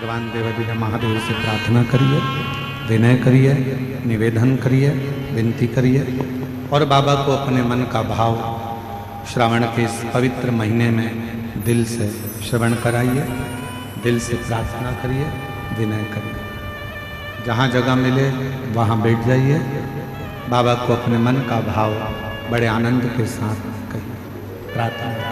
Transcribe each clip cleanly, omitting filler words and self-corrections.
भगवान देवाधिदेव महादेव से प्रार्थना करिए, विनय करिए, निवेदन करिए, विनती करिए और बाबा को अपने मन का भाव श्रावण के इस पवित्र महीने में दिल से श्रवण कराइए, दिल से प्रार्थना करिए, विनय करिए। जहाँ जगह मिले वहाँ बैठ जाइए, बाबा को अपने मन का भाव बड़े आनंद के साथ कहिए, प्रार्थना करिए।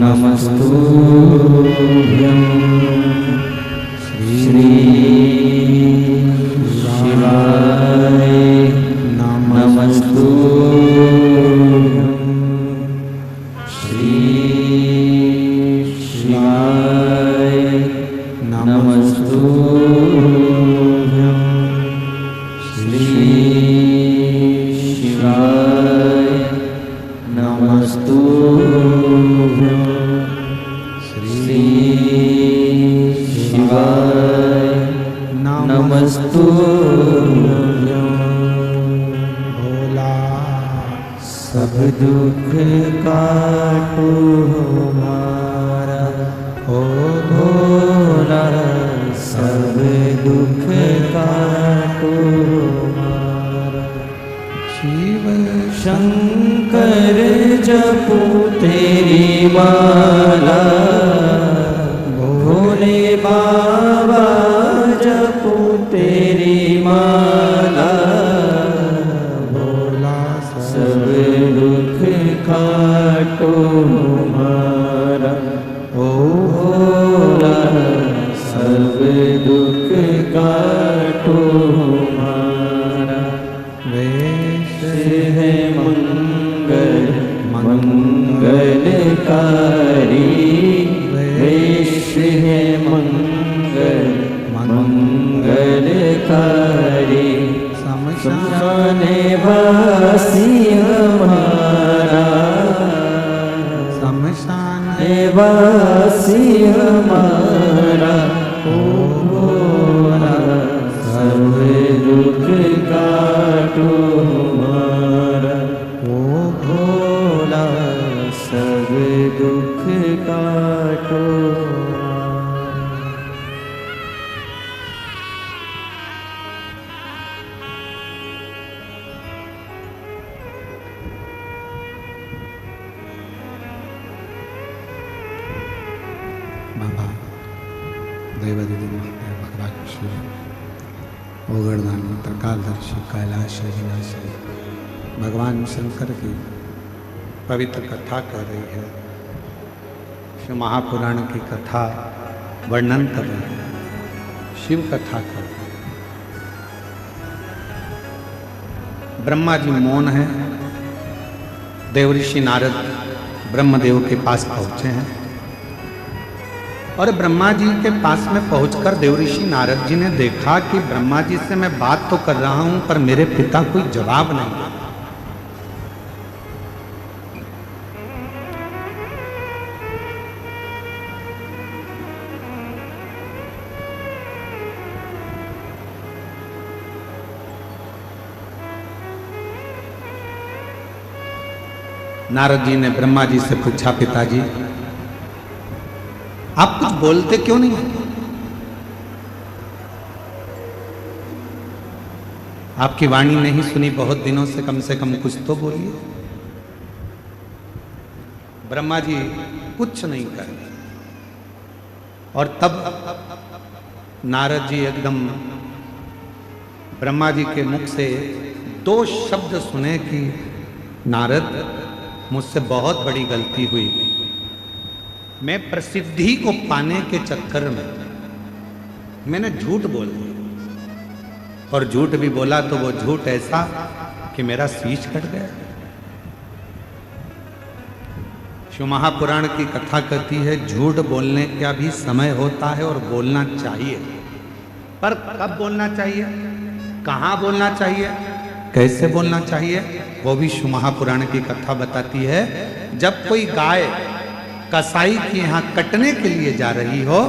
नमस्तुभ्यं श्री शिवाय नमस्तुभ्यं श्री शिवाय नमस्तुभ्यं श्री शिवाय नमस्तुभ्यं श्री शिवाय नमस्तुभ्यं। भोला सब दुख काटो हमारा, ओ भोला सब दुख काटो हमारा। शिव शंकर जपो तेरी माला, भोले बाबा जपो तेरी माला। भोला सब दुख काटो हमारा, ओ भोला सब दुख काटो हमारा। वेश है मंगल मंगलकारी, वेश है मंगल मंगलकारी। शमशान वासी हमारा, शमशान वासी हमारा। ओ भोला सब दुख काटो हमारा, ओ भोला सब दुख काटो हमारा। बाबा देवाधिदेव महादेव भगवान शिव ओगरदान त्रिकालदर्शी कैलाश विनाशी भगवान शंकर की पवित्र कथा कर रही है। शिव महापुराण की कथा वर्णन कर रही है, शिव कथा कर रही है। ब्रह्मा जी मौन है, देवऋषि नारद ब्रह्मदेव के पास पहुंचे हैं और ब्रह्मा जी के पास में पहुंचकर देवऋषि नारद जी ने देखा कि ब्रह्मा जी से मैं बात तो कर रहा हूं पर मेरे पिता कोई जवाब नहीं। नारद जी ने ब्रह्मा जी से पूछा, पिताजी आप कुछ बोलते क्यों नहीं? आपकी वाणी नहीं सुनी बहुत दिनों से कम कुछ तो बोलिए। ब्रह्मा जी कुछ नहीं कर रहे और तब नारद जी एकदम ब्रह्मा जी के मुख से दो शब्द सुने कि नारद मुझसे बहुत बड़ी गलती हुई, मैं प्रसिद्धि को पाने के चक्कर में मैंने झूठ बोल दिया और झूठ भी बोला तो वो झूठ ऐसा कि मेरा शीश कट गया। शिव महापुराण की कथा कहती है झूठ बोलने का भी समय होता है और बोलना चाहिए, पर कब बोलना चाहिए, कहाँ बोलना चाहिए, कैसे बोलना चाहिए वो भी शिव महापुराण की कथा बताती है। जब कोई गाय कसाई के यहाँ कटने के लिए जा रही हो,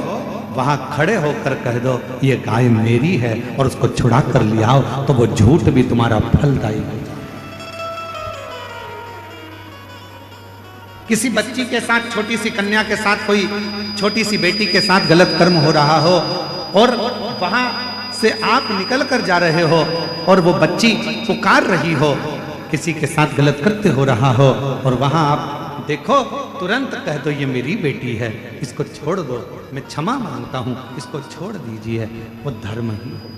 वहां खड़े होकर कह दो ये गाय मेरी है और उसको छुड़ा कर ले आओ, तो वो झूठ भी तुम्हारा फलदायी हो जाए। किसी बच्ची के साथ, छोटी सी कन्या के साथ, कोई छोटी सी बेटी के साथ गलत कर्म हो रहा हो और वहां से आप निकल कर जा रहे हो और वो बच्ची पुकार रही हो, किसी के साथ गलत कृत्य हो रहा हो और वहां आप देखो, तुरंत कह दो ये मेरी बेटी है, इसको छोड़ दो, मैं क्षमा मांगता हूं, इसको छोड़ दीजिए, वो धर्म ही हो।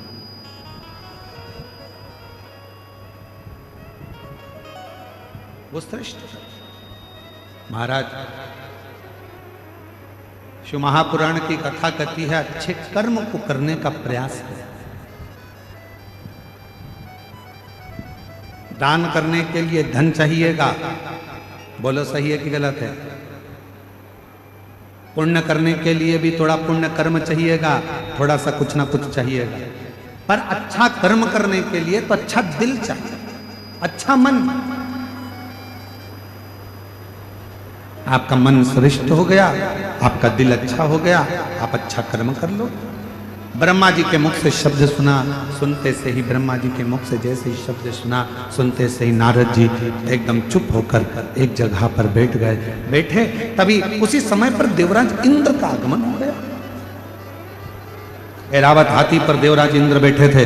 वो श्रेष्ठ महाराज शिव महापुराण की कथा कहती है अच्छे कर्म को करने का प्रयास है। दान करने के लिए धन चाहिएगा, बोलो सही है कि गलत है? पुण्य करने के लिए भी थोड़ा पुण्य कर्म चाहिएगा, थोड़ा सा कुछ ना कुछ चाहिएगा। पर अच्छा कर्म करने के लिए तो अच्छा दिल चाहिए, अच्छा मन। आपका मन श्रेष्ठ हो गया, आपका दिल अच्छा हो गया, आप अच्छा कर्म कर लो। ब्रह्मा जी के मुख से शब्द सुना, सुनते से ही ब्रह्मा जी के मुख से जैसे ही शब्द सुना, सुनते से ही नारद जी एकदम चुप होकर एक जगह पर बैठ गए। बैठे तभी उसी समय पर देवराज इंद्र का आगमन हो गया। ऐरावत हाथी पर देवराज इंद्र बैठे थे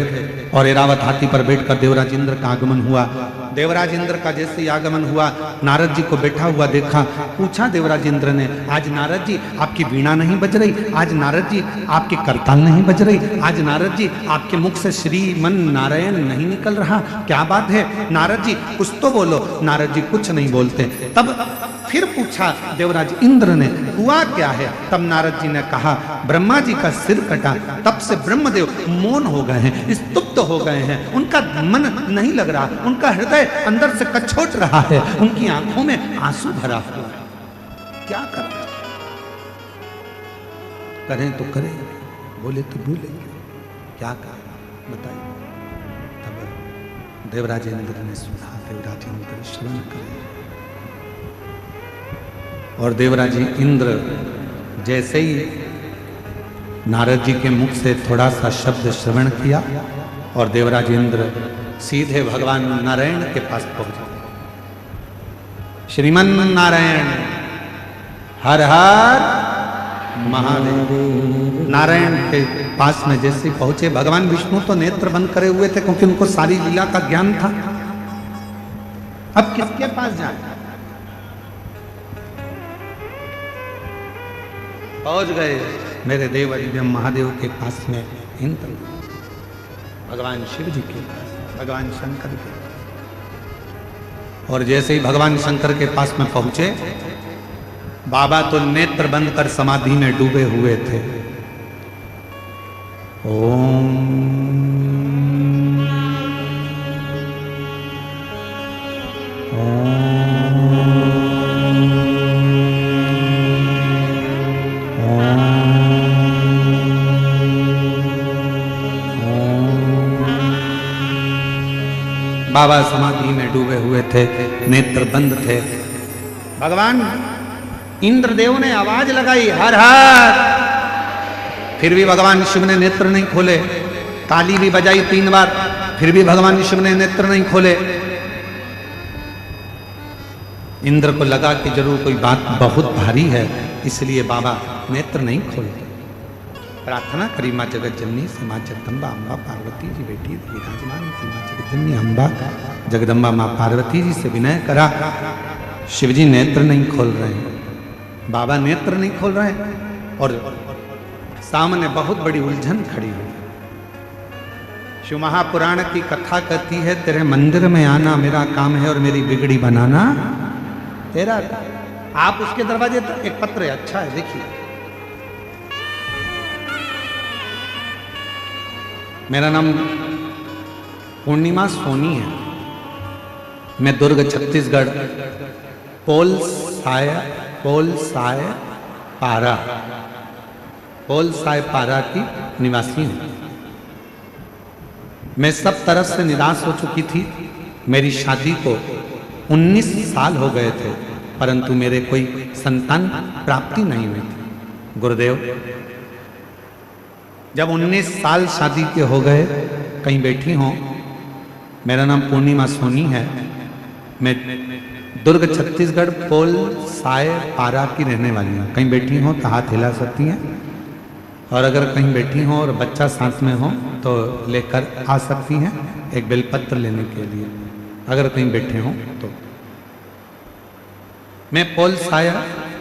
और ऐरावत हाथी पर बैठकर देवराज इंद्र का आगमन हुआ। देवराज इंद्र का जैसे ही आगमन हुआ, नारद जी को बैठा हुआ देखा, पूछा देवराज इंद्र ने, आज नारद जी आपकी वीणा नहीं बज रही, आज नारद जी आपकी करताल नहीं बज रही, आज नारद जी आपके मुख से श्रीमन नारायण नहीं निकल रहा, क्या बात है? नारद जी कुछ तो बोलो। नारद जी कुछ नहीं बोलते। तब फिर पूछा देवराज इंद्र ने, हुआ क्या है? तब नारद जी ने कहा, ब्रह्मा जी का सिर कटा, तब से ब्रह्मदेव मौन हो गए हैं, स्तुप्त हो गए हैं, उनका मन नहीं लग रहा, उनका हृदय अंदर से कछोट रहा है, उनकी आंखों में आंसू भरा हुआ है। क्या करें? करें तो करें, बोले तो बोले, क्या करें बताइए? तब देवराज इंद्र ने सुना, देवराज इंद्र श्रवण करें। और देवराज इंद्र जैसे ही नारद जी के मुख से थोड़ा सा शब्द श्रवण किया और देवराज इंद्र सीधे भगवान नारायण के पास पहुंच गए। श्रीमन नारायण हर हर महादेव। नारायण के पास में जैसे पहुंचे, भगवान विष्णु तो नेत्र बंद करे हुए थे क्योंकि उनको सारी लीला का ज्ञान था। अब किसके पास जाए? पहुंच गए मेरे देव दिव्य महादेव के पास में इंद्र, भगवान शिव जी के पास, भगवान शंकर के पास। और जैसे ही भगवान शंकर के पास में पहुंचे, बाबा तो नेत्र बंद कर समाधि में डूबे हुए थे। ओम बाबा समाधि में डूबे हुए थे, नेत्र बंद थे। भगवान इंद्रदेव ने आवाज लगाई, हर हर। फिर भी भगवान शिव ने नेत्र नहीं खोले। ताली भी बजाई 3 बार, फिर भी भगवान शिव ने नेत्र नहीं खोले। इंद्र को लगा कि जरूर कोई बात बहुत भारी है, इसलिए बाबा नेत्र नहीं खोलते। प्रार्थना करी माँ जगत जननी से, माँ जगदम्बा अम्बा पार्वती जी बेटी विराजमान थी। माँ जगत जननी अम्बा जगदम्बा माँ पार्वती जी से विनय करा, शिवजी नेत्र नहीं खोल रहे हैं, बाबा नेत्र नहीं खोल रहे हैं। और सामने बहुत बड़ी उलझन खड़ी हुई। शिव महापुराण की कथा कहती है, तेरे मंदिर में आना मेरा काम है और मेरी बिगड़ी बनाना तेरा। आप उसके दरवाजे तक एक पत्र है, अच्छा है, देखिए। मेरा नाम पूर्णिमा सोनी है, मैं दुर्ग छत्तीसगढ़ पोल साय पारा की निवासी हूं। मैं सब तरफ से निराश हो चुकी थी। मेरी शादी को 19 साल हो गए थे, परंतु मेरे कोई संतान प्राप्ति नहीं हुई थी। गुरुदेव, जब 19 साल शादी के हो गए, कहीं बैठी हो, मेरा नाम पूर्णिमा सोनी है, मैं दुर्ग छत्तीसगढ़ पोल साय पारा की रहने वाली हूँ। कहीं बैठी हो तो हाथ हिला सकती हैं, और अगर कहीं बैठी हो और बच्चा साथ में हो तो लेकर आ सकती हैं एक बेलपत्र लेने के लिए, अगर कहीं बैठे हो तो। मैं पोल साया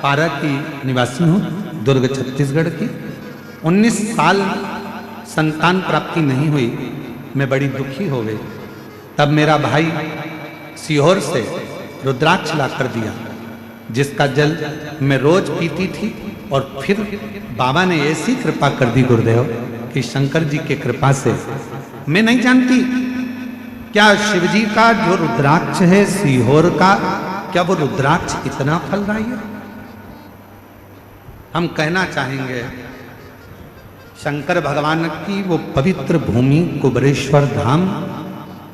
पारा की निवासी हूँ, दुर्ग छत्तीसगढ़ की। 19 साल संतान प्राप्ति नहीं हुई, मैं बड़ी दुखी हो गई। तब मेरा भाई सीहोर से रुद्राक्ष ला कर दिया, जिसका जल मैं रोज पीती थी, और फिर बाबा ने ऐसी कृपा कर दी गुरुदेव कि शंकर जी के कृपा से, मैं नहीं जानती क्या शिवजी का जो रुद्राक्ष है सीहोर का, क्या वो रुद्राक्ष इतना फलदायी है? हम कहना चाहेंगे शंकर भगवान की वो पवित्र भूमि कुबरेश्वर धाम,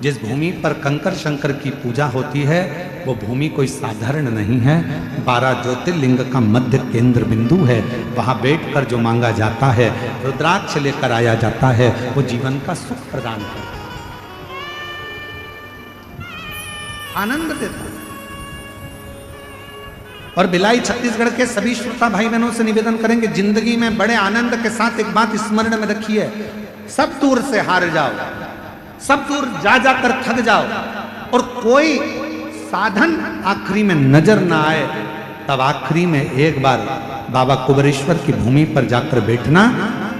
जिस भूमि पर कंकर शंकर की पूजा होती है, वो भूमि कोई साधारण नहीं है। 12 ज्योतिर्लिंग का मध्य केंद्र बिंदु है। वहां बैठकर जो मांगा जाता है, रुद्राक्ष लेकर आया जाता है, वो जीवन का सुख प्रदान करता है, आनंद देता है। और भिलाई छत्तीसगढ़ के सभी श्रोता भाई बहनों से निवेदन करेंगे, जिंदगी में बड़े आनंद के साथ एक बात स्मरण में रखिए, सब दूर से हार जाओ, सब दूर जा जाकर थक जाओ, और कोई साधन आखिरी में नजर ना आए, तब आखिरी में एक बार बाबा कुबरेश्वर की भूमि पर जाकर बैठना,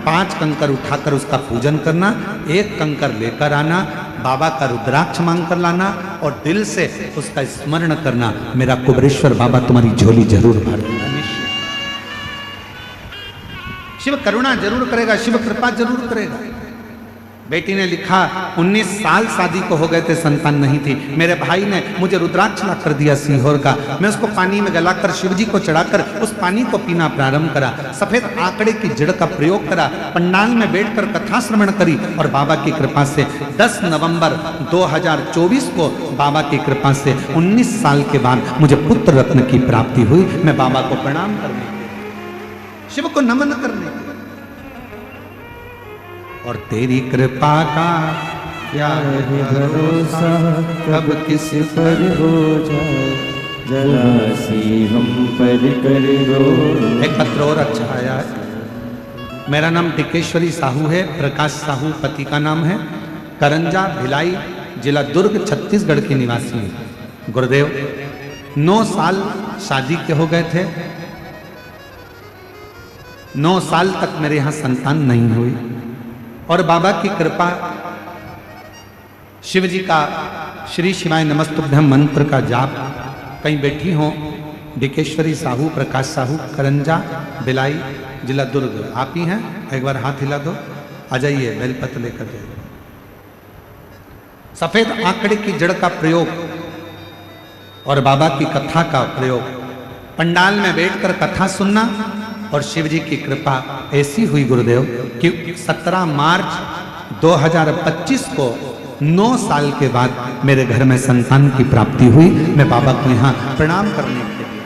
5 कंकर उठाकर उसका पूजन करना, 1 कंकर लेकर आना, बाबा का रुद्राक्ष मांग कर लाना, और दिल से उसका स्मरण करना, मेरा कुबरेश्वर बाबा तुम्हारी झोली जरूर भर देगा। शिव करुणा जरूर करेगा, शिव कृपा जरूर करेगा। बेटी ने लिखा 19 साल शादी को हो गए थे, संतान नहीं थी। मेरे भाई ने मुझे रुद्राक्ष ला कर दिया सीहोर का, मैं उसको पानी में गलाकर शिवजी को चढ़ाकर उस पानी को पीना प्रारंभ करा, सफेद आंकड़े की जड़ का प्रयोग करा, पंडाल में बैठकर कथा श्रवण करी, और बाबा की कृपा से 10 नवंबर 2024 को बाबा की कृपा से 19 साल के बाद मुझे पुत्र रत्न की प्राप्ति हुई। मैं बाबा को प्रणाम करने, शिव को नमन करने, और तेरी कृपा का क्या है भरोसा, कब किस पर हो जाए, जरा सी हम पर कर दो। एक पत्र और अच्छा आया है। मेरा नाम टिकेश्वरी साहू है, प्रकाश साहू पति का नाम है, करंजा भिलाई जिला दुर्ग छत्तीसगढ़ की निवासी है। गुरुदेव, 9 साल शादी के हो गए थे, 9 साल तक मेरे यहाँ संतान नहीं हुई, और बाबा की कृपा, शिव जी का श्री शिवाय नमस्तुभ्यम मंत्र का जाप, कहीं बैठी हो, डिकेश्वरी साहू, प्रकाश साहू, करंजा भिलाई जिला दुर्ग, आप ही हैं? एक बार हाथ हिला दो, आ जाइए, बेलपत्र लेकर जाइए। सफेद आंकड़े की जड़ का प्रयोग और बाबा की कथा का प्रयोग, पंडाल में बैठकर कथा सुनना, और शिव जी की कृपा ऐसी हुई गुरुदेव कि 17 मार्च 2025 को 9 साल के बाद मेरे घर में संतान की प्राप्ति हुई। मैं बाबा को यहाँ प्रणाम करने के लिए,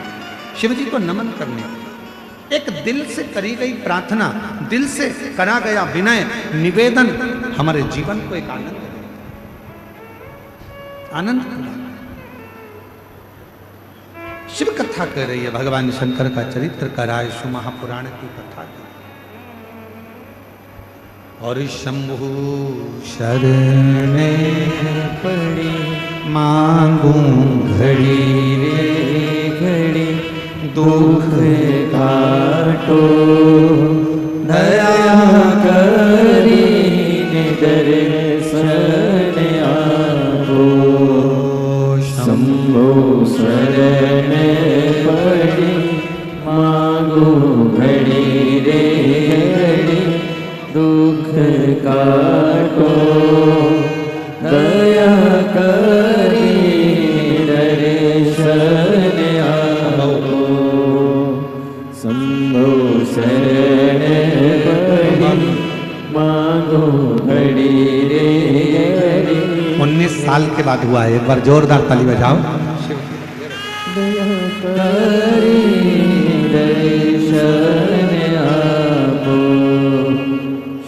शिव जी को नमन करने के लिए, एक दिल से करी गई प्रार्थना, दिल से करा गया विनय निवेदन हमारे जीवन को एक आनंद आनंद। शिव कथा कह रही है, भगवान शंकर का चरित्र कराए, शु महापुराण की कथा की। और शंभु शरणे पड़ी मांगू घड़ी रे घड़ी, दुख काटो दया करी दर्शन आपो। शंभो शरण पड़ी मांगो घड़ी रे घड़ी, दुख काटो दया करी दर्शन आपो। शंभो शरण के बाद हुआ है। एक बार जोरदार ताली बजाओ। करी दर्शन आपो,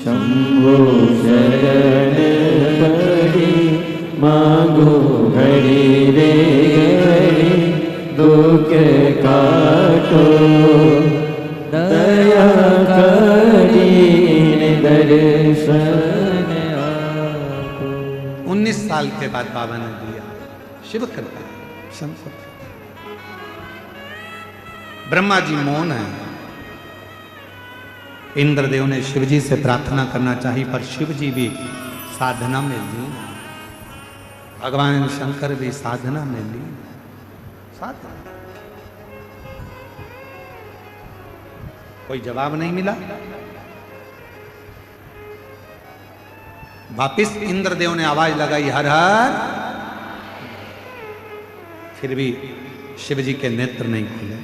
शंभो शरण पड़ी, मांगो घड़ी रे घड़ी, दुख काटो, दया करी दर्शन आपो। 19 साल के बाद बाबा ने दिया शिव कृपा। शंकर ब्रह्मा जी मौन है। इंद्रदेव ने शिव जी से प्रार्थना करना चाहिए, पर शिव जी भी साधना में लीन, भगवान शंकर भी साधना में लीन। साधना कोई जवाब नहीं मिला। वापिस इंद्रदेव ने आवाज लगाई, हर हर, फिर भी शिव जी के नेत्र नहीं खुले।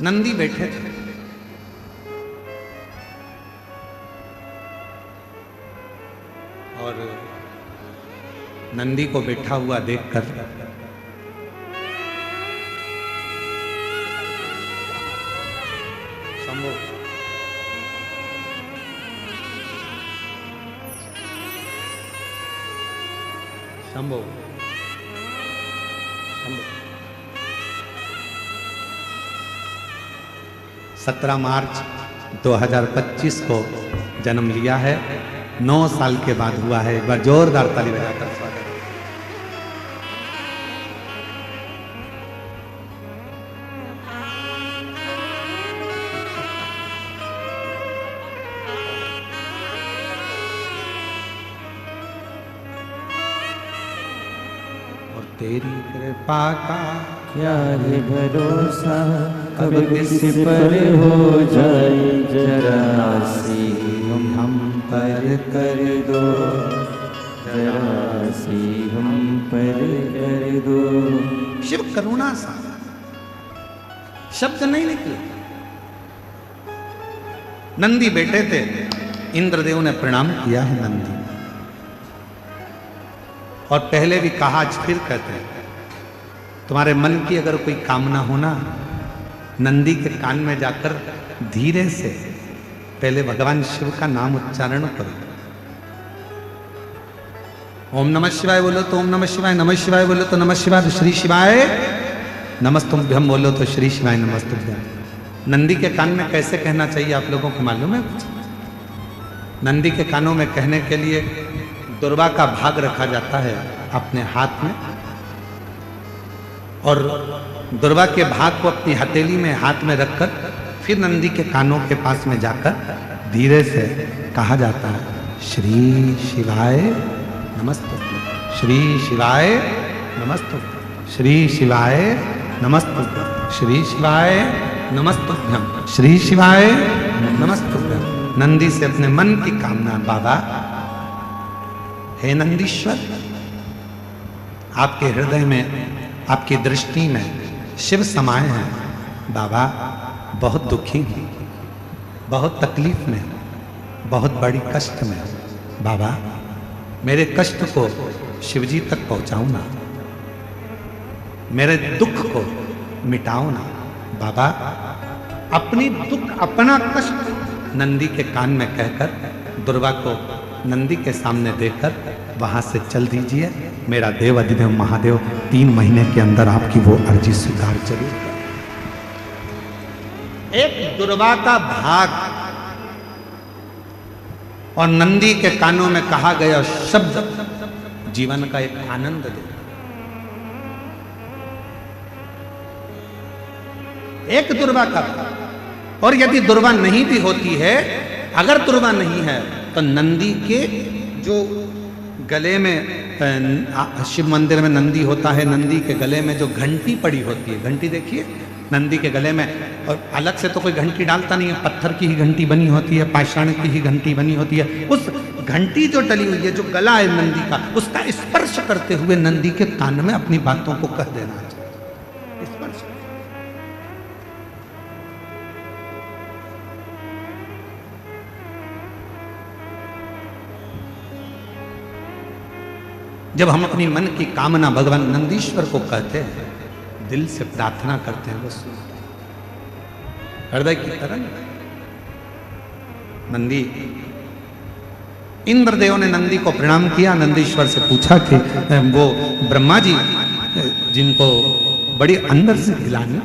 नंदी बैठे थे, और नंदी को बैठा हुआ देखकर शंभो शंभो शंभो 17 मार्च 2025 को जन्म लिया है। 9 साल के बाद हुआ है। एक बार जोरदार ताली बजाकर स्वागत। और तेरी कृपा का क्या है भरोसा, कब किसी पर हो जाए, जरा सी हम पर कर दो, जरा सी हम पर कर दो। शिव करुणा सा शब्द नहीं निकले। नंदी बैठे थे, इंद्रदेव ने प्रणाम किया है नंदी, और पहले भी कहा, आज फिर कहते हैं, तुम्हारे मन की अगर कोई कामना हो ना, नंदी के कान में जाकर धीरे से पहले भगवान शिव का नाम उच्चारण करो। ओम नमः शिवाय बोलो तो ओम नमः शिवाय, नमः शिवाय बोलो तो नमः शिवाय, श्री शिवाय नमस्तुभ्यम बोलो तो श्री शिवाय नमस्तुभ्यम। नंदी के कान में कैसे कहना चाहिए आप लोगों को मालूम है कुछ? नंदी के कानों में कहने के लिए दुर्वा का भाग रखा जाता है अपने हाथ में, और दुर्वा के भाग को अपनी हथेली में हाथ में रखकर फिर नंदी के कानों के पास में जाकर धीरे से कहा जाता है, श्री शिवाय नमस्तुभ्यं, श्री शिवाय नमस्तुभ्यं, श्री शिवाय नमस्तुभ्यं, श्री शिवाय नमस्तुभ्यं, श्री शिवाय नमस्तुभ्यं। नंदी से अपने मन की कामना, बाबा हे नंदीश्वर, आपके हृदय में, आपकी दृष्टि में शिव समाये हैं। बाबा बहुत दुखी हूं, बहुत तकलीफ में, बहुत बड़ी कष्ट में। बाबा मेरे कष्ट को शिवजी तक पहुंचाओ ना, मेरे दुख को मिटाओ ना। बाबा अपनी दुख, अपना कष्ट नंदी के कान में कहकर दुर्वा को नंदी के सामने देकर वहां से चल दीजिए। मेरा देव अधिदेव महादेव 3 महीने के अंदर आपकी वो अर्जी स्वीकार जरूर कर। एक दुर्वा का भाग और नंदी के कानों में कहा गया शब्द जीवन का एक आनंद दे। एक दुर्वा का, और यदि दुर्वा नहीं भी होती है, अगर दुर्वा नहीं है तो नंदी के जो गले में, शिव मंदिर में नंदी होता है, नंदी के गले में जो घंटी पड़ी होती है, घंटी देखिए नंदी के गले में, और अलग से तो कोई घंटी डालता नहीं है, पत्थर की ही घंटी बनी होती है, पाषाण की ही घंटी बनी होती है। उस घंटी जो डली हुई है, जो गला है नंदी का, उसका स्पर्श करते हुए नंदी के कान में अपनी बातों को कह देना चाहिए। स्पर्श जब हम अपनी मन की कामना भगवान नंदीश्वर को कहते हैं, दिल से प्रार्थना करते हैं, वो सुनते हैं। हृदय की तरंग। नंदी, इंद्रदेव ने नंदी को प्रणाम किया, नंदीश्वर से पूछा कि वो ब्रह्मा जी जिनको बड़ी अंदर से गिलानी,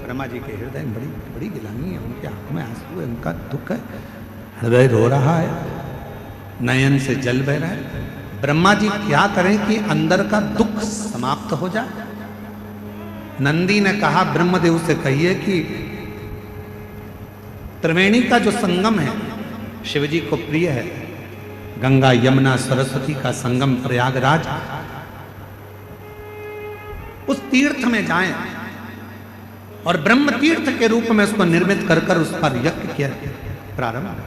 ब्रह्मा जी के हृदय में बड़ी बड़ी गिलानी है, उनके आंखों में आंसू है, उनका दुख है, हृदय रो रहा है, नयन से जल बह रहा है। ब्रह्मा जी क्या करें कि अंदर का दुख समाप्त हो जाए? नंदी ने कहा, ब्रह्मदेव से कहिए कि त्रिवेणी का जो संगम है शिवजी को प्रिय है, गंगा यमुना सरस्वती का संगम प्रयागराज, उस तीर्थ में जाएं और ब्रह्म तीर्थ के रूप में उसको निर्मित कर कर उस पर यज्ञ किया प्रारंभ।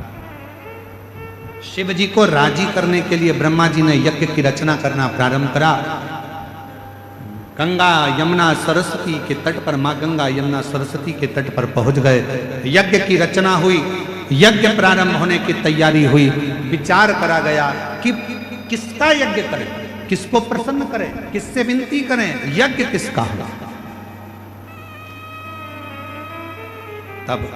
शिव जी को राजी करने के लिए ब्रह्मा जी ने यज्ञ की रचना करना प्रारंभ करा। गंगा यमुना सरस्वती के तट पर, मां गंगा यमुना सरस्वती के तट पर पहुंच गए, यज्ञ की रचना हुई, यज्ञ प्रारंभ होने की तैयारी हुई। विचार करा गया कि किसका यज्ञ करें, किसको प्रसन्न करें, किससे विनती करें, यज्ञ किसका होगा। तब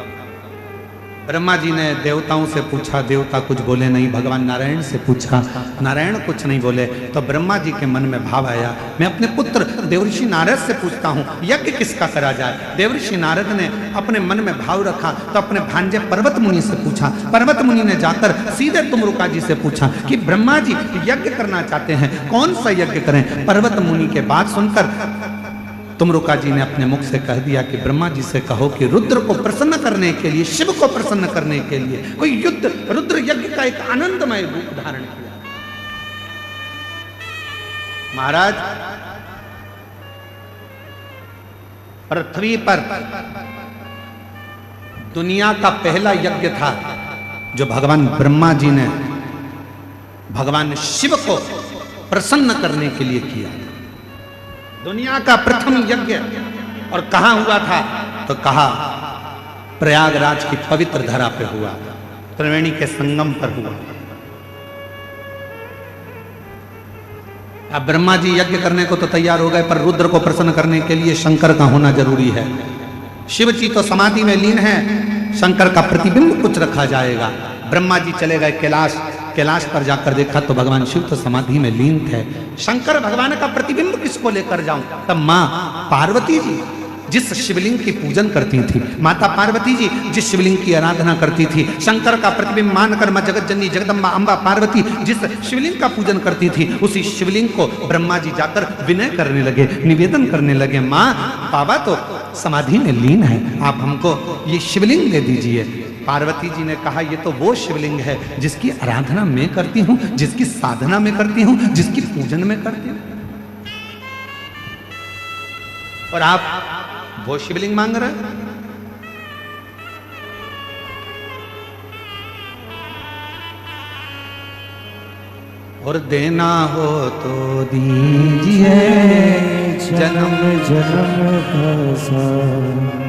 ब्रह्मा जी ने देवताओं से पूछा, देवता कुछ बोले नहीं। भगवान नारायण से पूछा, नारायण कुछ नहीं बोले। तो ब्रह्मा जी के मन में भाव आया, मैं अपने पुत्र देवऋषि नारद से पूछता हूँ यज्ञ किसका करा जाए। देवऋषि नारद ने अपने मन में भाव रखा तो अपने भांजे पर्वत मुनि से पूछा। पर्वत मुनि ने जाकर सीधे तुमरुका जी से पूछा कि ब्रह्मा जी यज्ञ करना चाहते हैं, कौन सा यज्ञ करें। पर्वत मुनि के बात सुनकर तुमरुका जी ने अपने मुख से कह दिया कि ब्रह्मा जी से कहो कि रुद्र को प्रसन्न करने के लिए, शिव को प्रसन्न करने के लिए कोई युद्ध, रुद्र यज्ञ का एक आनंदमय रूप धारण किया। महाराज, पृथ्वी पर दुनिया का पहला यज्ञ था जो भगवान ब्रह्मा जी ने भगवान शिव को प्रसन्न करने के लिए किया। दुनिया का प्रथम यज्ञ, और कहां हुआ था तो कहा प्रयागराज की पवित्र धरा पे हुआ, त्रिवेणी के संगम पर हुआ। अब ब्रह्मा जी यज्ञ करने को तो तैयार हो गए, पर रुद्र को प्रसन्न करने के लिए शंकर का होना जरूरी है। शिव जी तो समाधि में लीन है, शंकर का प्रतिबिंब कुछ रखा जाएगा। ब्रह्मा जी चले गए कैलाश, कैलाश पर जाकर देखा तो भगवान शिव तो समाधि में लीन थे। शंकर भगवान का प्रतिबिंब किसको लेकर जाऊं? तब मां पार्वती जी जिस शिवलिंग की पूजन करती थी, माता पार्वती जी जिस शिवलिंग की आराधना करती थी, शंकर का प्रतिबिंब मानकर मां जगत जननी जगदम्बा अम्बा पार्वती जिस शिवलिंग का पूजन करती थी, उसी शिवलिंग को ब्रह्मा जी जाकर विनय करने लगे, निवेदन करने लगे, मां बाबा तो समाधि में लीन है, आप हमको ये शिवलिंग दे दीजिए। पार्वती जी ने कहा, ये तो वो शिवलिंग है जिसकी आराधना मैं करती हूं, जिसकी साधना में करती हूं, जिसकी पूजन में करती हूं, और आप वो शिवलिंग मांग रहे हैं। और देना हो तो दीजिए जन्म जन्म का साथ,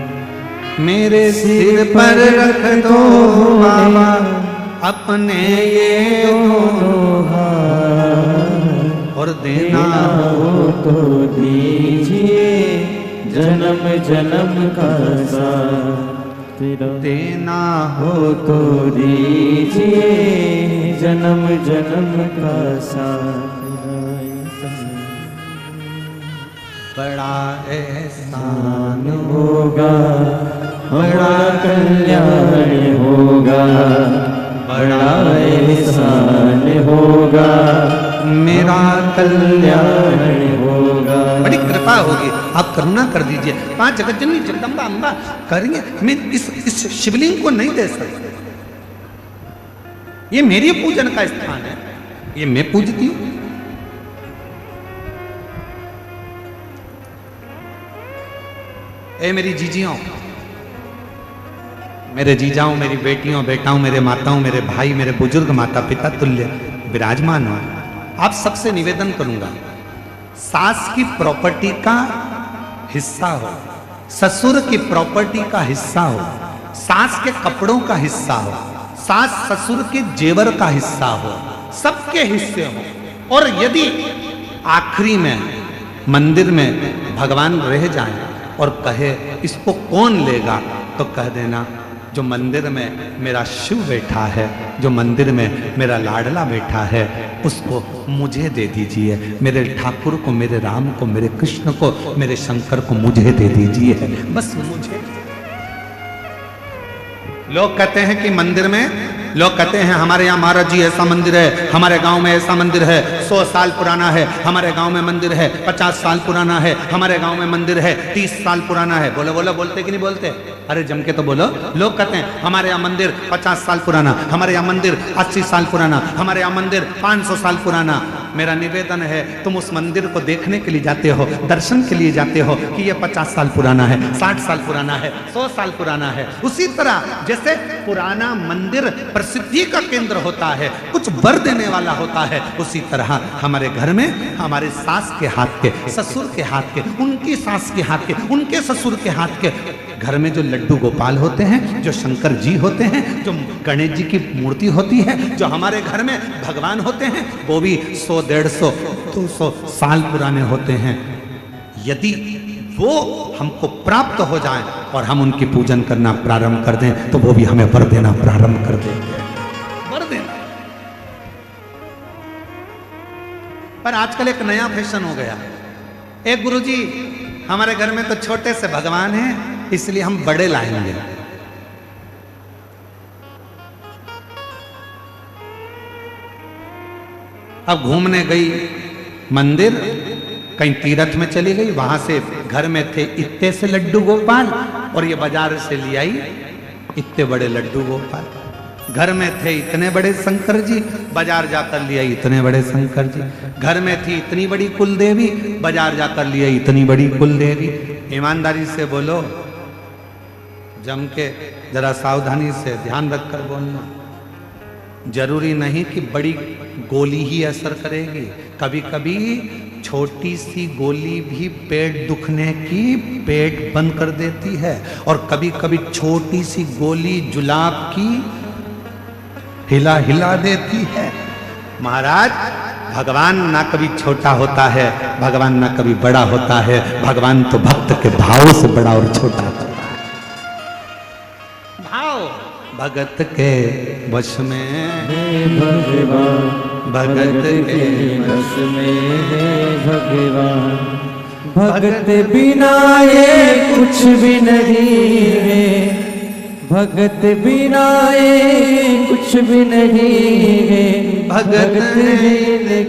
मेरे सिर पर रख दो बाबा अपने ये दोनों हाथ, और देना हो तो दीजिए जन्म जन्म का साथ, देना हो तो दीजिए जन्म जन्म का साथ। बड़ा एहसान होगा, बड़ा कल्याण होगा, बड़ा एहसान होगा, मेरा कल्याण होगा। बड़ी कृपा होगी, आप करुणा कर दीजिए। 5 जगत जननी जगदम्बा अम्बा करेंगे, मैं इस शिवलिंग को नहीं दे सकता, ये मेरी पूजन का स्थान है, ये मैं पूजती हूं। ए मेरी जीजियों, मेरे जीजाओं, मेरी बेटियों बेटाओं, मेरे माताओं, मेरे भाई, मेरे बुजुर्ग माता पिता तुल्य विराजमान हो, आप सबसे निवेदन करूंगा, सास की प्रॉपर्टी का हिस्सा हो, ससुर की प्रॉपर्टी का हिस्सा हो, सास के कपड़ों का हिस्सा हो, सास ससुर के जेवर का हिस्सा हो, सबके हिस्से हो। और यदि आखिरी में मंदिर में भगवान रह जाएं और कहे इसको कौन लेगा, तो कह देना जो मंदिर में मेरा शिव बैठा है, जो मंदिर में मेरा लाडला बैठा है, उसको मुझे दे दीजिए। मेरे ठाकुर को, मेरे राम को, मेरे कृष्ण को, मेरे शंकर को मुझे दे दीजिए, बस मुझे। लोग कहते हैं कि मंदिर में, लोग कहते हैं हमारे यहाँ महाराज जी ऐसा मंदिर है, हमारे गांव में ऐसा मंदिर है, 100 साल पुराना है, हमारे गांव में मंदिर है 50 साल पुराना है, हमारे गांव में मंदिर है 30 साल पुराना है। बोलो बोलो, बोलते कि नहीं बोलते? अरे जम के तो बोलो। लोग कहते हैं हमारे यहाँ मंदिर 50 साल पुराना, हमारे यहाँ मंदिर 80 साल पुराना, हमारे यहाँ मंदिर 500 साल पुराना। मेरा निवेदन है, तुम उस मंदिर को देखने के लिए जाते हो, दर्शन के लिए जाते हो कि ये 50 साल पुराना है, 60 साल पुराना है, 100 साल पुराना है। उसी तरह जैसे पुराना मंदिर प्रसिद्धि का केंद्र होता है, कुछ वर देने वाला होता है, उसी तरह हमारे घर में हमारे सास के हाथ के, ससुर के हाथ के, उनकी सास के हाथ के, उनके ससुर के हाथ के, घर में जो लड्डू गोपाल होते हैं, जो शंकर जी होते हैं, जो गणेश जी की मूर्ति होती है, जो हमारे घर में भगवान होते हैं, वो भी 100, 150, 200 साल पुराने होते हैं। यदि वो हमको प्राप्त हो जाएं और हम उनकी पूजन करना प्रारंभ कर दें, तो वो भी हमें वर देना प्रारंभ कर देंगे, वर देना। पर आजकल एक नया फैशन हो गया। एक गुरुजी, हमारे घर में तो छोटे से भगवान हैं, इसलिए हम बड़े लाएंगे। अब घूमने गई मंदिर, कहीं तीर्थ में चली गई, वहां से घर में थे इतने से लड्डू गोपाल और ये बाजार से ले आई इतने बड़े लड्डू गोपाल। घर में थे इतने बड़े शंकर जी, बाजार जाकर ले आई इतने बड़े शंकर जी। घर में थी इतनी बड़ी कुल देवी, बाजार जाकर ले आई इतनी बड़ी कुल देवी। ईमानदारी से बोलो, जम के जरा सावधानी से ध्यान रखकर बोलना। जरूरी नहीं कि बड़ी गोली ही असर करेगी, कभी कभी छोटी सी गोली भी पेट दुखने की पेट बंद कर देती है, और कभी कभी छोटी सी गोली जुलाब की हिला हिला देती है। महाराज, भगवान ना कभी छोटा होता है, भगवान ना कभी बड़ा होता है, भगवान तो भक्त के भाव से बड़ा और छोटा होता है। भाव भगत के वश में है भगवान, भगत के वश में है भगवान। भगत बिना ये कुछ भी नहीं है, भगत बिना ये कुछ भी नहीं है। भगत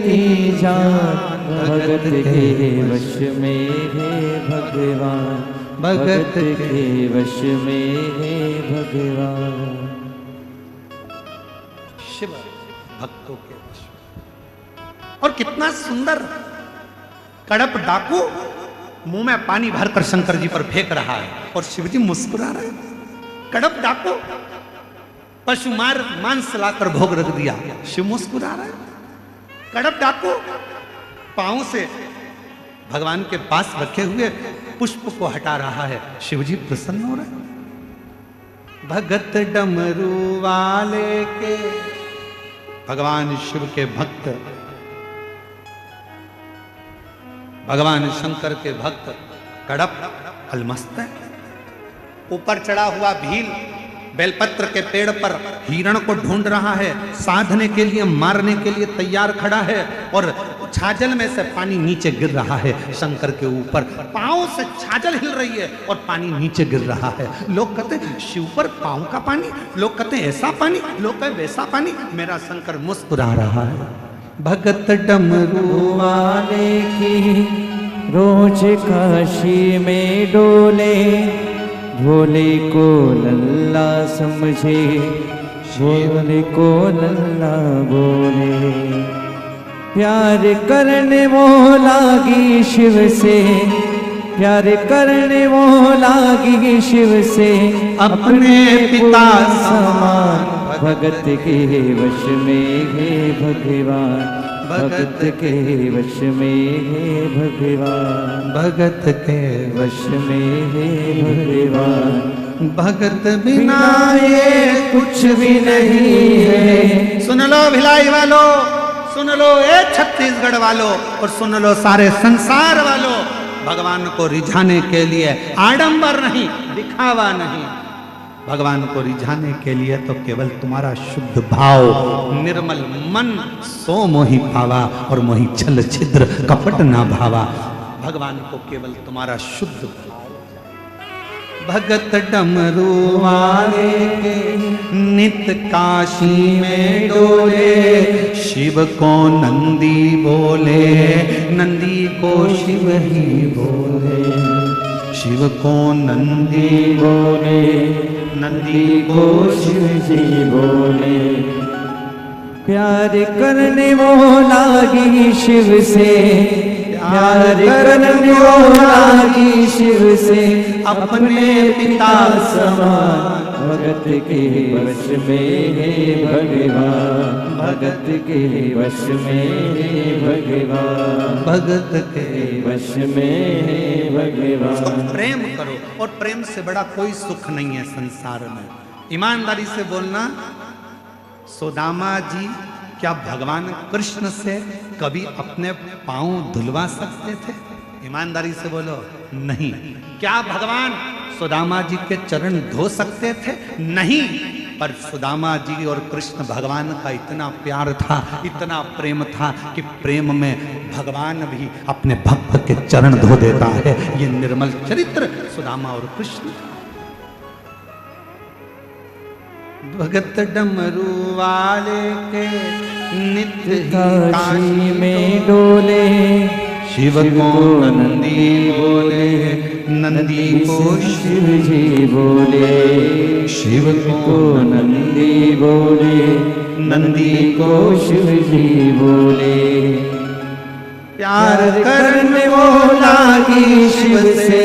की जान भगत के वश में है भगवान, भगत के वश में है भगवान। शिव भक्तों के वश में। और कितना सुंदर कड़प डाकू मुंह में पानी भरकर शंकर जी पर फेंक रहा है और शिव जी मुस्कुरा रहे हैं। कड़प डाकू पशु मार मांस लाकर भोग रख दिया, शिव मुस्कुरा रहे हैं। कड़प डाकू पांव से भगवान के पास रखे हुए पुष्प को हटा रहा है, शिव जी प्रसन्न हो रहे हैं। भगत डमरू वाले के, भगवान शिव के भक्त, भगवान शंकर के भक्त कड़प अलमस्त है। ऊपर चढ़ा हुआ भील बेलपत्र के पेड़ पर हिरण को ढूंढ रहा है, साधने के लिए, मारने के लिए तैयार खड़ा है, और छाजल में से पानी नीचे गिर रहा है शंकर के ऊपर। पांव से छाजल हिल रही है और पानी नीचे गिर रहा है। लोग कहते हैं शिव पर पांव का पानी, लोग कहते हैं ऐसा पानी, लोग कहते वैसा पानी। मेरा शंकर मुस्कुरा रहा है। भगत डमरू वाले की रोज काशी में डोले, भोले को लल्ला समझे, भोले को लल्ला बोले। प्यार करने वो लागी शिव से, प्यार करने वो लागी शिव से, अपने पिता समान। भगत के वश में है भगवान, भगत के वश में है भगवान, भगत के वश में है भगवान। भगत बिना ये कुछ भी नहीं है। सुन लो भिलाई वालों, सुन लो ए छत्तीसगढ़ वालों और सुन लो सारे संसार वालों, भगवान को रिझाने के लिए आडंबर नहीं, दिखावा नहीं, भगवान को रिझाने के लिए तो केवल तुम्हारा शुद्ध भाव, निर्मल मन, सो मोहि पावा और मोहि छल छिद्र कपट ना भावा। भगवान को केवल तुम्हारा शुद्ध भाव। भगत डमरू वाले के नित काशी में डोले, शिव को नंदी बोले, नंदी को शिव ही बोले, शिव को नंदी बोले, नंदी को शिव जी बोले। प्यार करने वो लागी शिव से, प्यार करने वो लागी शिव से, अपने पिता समान भगत के वश में है भगवान, भगत के वश में है भगवान, भगत के वश में है भगवान। प्रेम करो और प्रेम से बड़ा कोई सुख नहीं है संसार में। ईमानदारी से बोलना, सुदामा जी क्या भगवान कृष्ण से कभी अपने पांव धुलवा सकते थे? ईमानदारी से बोलो, नहीं। क्या भगवान सुदामा जी के चरण धो सकते थे? नहीं। पर सुदामा जी और कृष्ण भगवान का इतना प्यार था, इतना प्रेम था कि प्रेम में भगवान भी अपने भक्त के चरण धो देता है। ये निर्मल चरित्र सुदामा और कृष्ण। भगत डमरू वाले के नित्य काशी में डोले, शिव को नंदी बोले, नंदी को शिव जी बोले, शिव को नंदी बोले, नंदी को शिव जी बोले। प्यार करने वो लागी शिव से,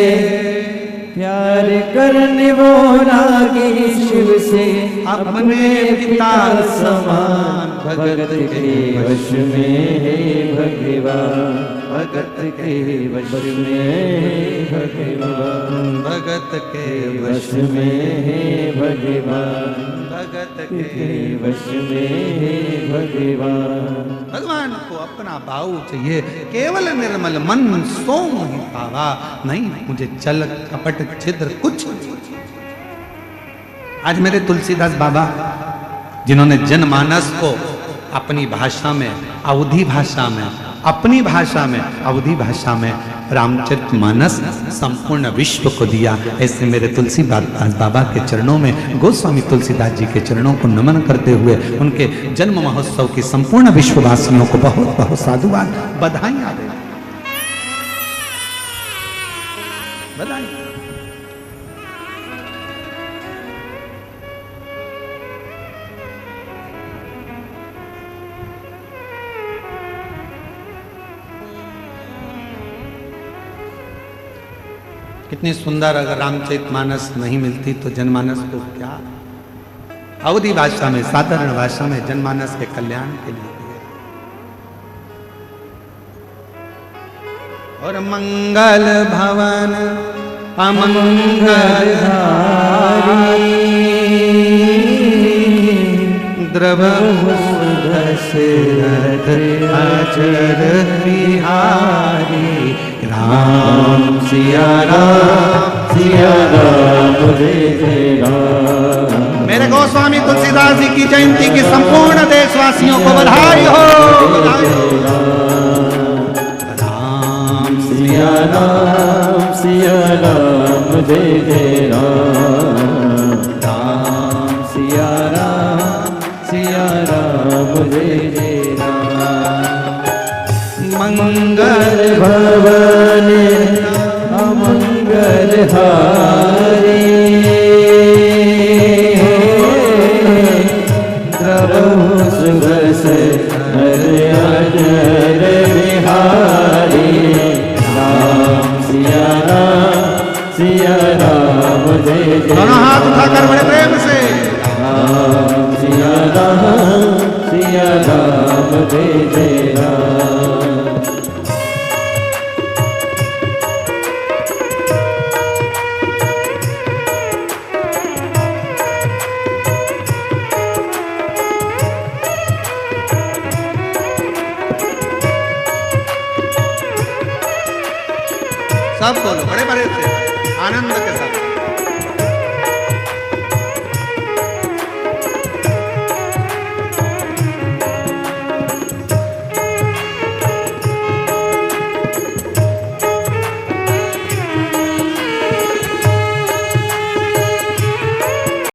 प्यार करने वो लागी शिव से, अपने पिता समान भगत के वश में है भगवान, भगत के वश में है भगवान, भगत के वश में है भगवान, भगत के वश में है भगवान। भगवान को अपना भाव चाहिए, केवल निर्मल मन, सो मोहि पावा, नहीं मुझे छल कपट छिद्र कुछ। आज मेरे तुलसीदास बाबा जिन्होंने जनमानस को अपनी भाषा में, अवधी भाषा में, अपनी भाषा में, अवधी भाषा में रामचरितमानस संपूर्ण विश्व को दिया, ऐसे मेरे तुलसीदास बाबा के चरणों में, गोस्वामी तुलसीदास जी के चरणों को नमन करते हुए उनके जन्म महोत्सव की संपूर्ण विश्ववासियों को बहुत बहुत साधुवाद, बधाइयां दें, बधाई। कितनी सुंदर, अगर रामचरितमानस नहीं मिलती तो जनमानस को क्या, अवधी भाषा में, साधारण भाषा में जनमानस के कल्याण के लिए। और मंगल भवन अमंगल हारी, द्रवहु दशरथ अचर बिहारी, राम सिया राम, सिया राम जय जय राम। मेरे गोस्वामी तुलसीदास जी की जयंती की संपूर्ण देशवासियों को बधाई हो। राम सिया राम, सिया राम जय जय राम, राम सिया राम, सिया राम जय जय राम। मंगल भवन अमंगल हारी, द्रवहु सुबस हर अजर बिहारी, राम सिया राम, सिया राम जय जय। दोनों हाथ उठाकर बड़े प्रेम से, राम सिया राम, सिया राम जय जय राम। सब बोलो बड़े बड़े से आनंद के साथ।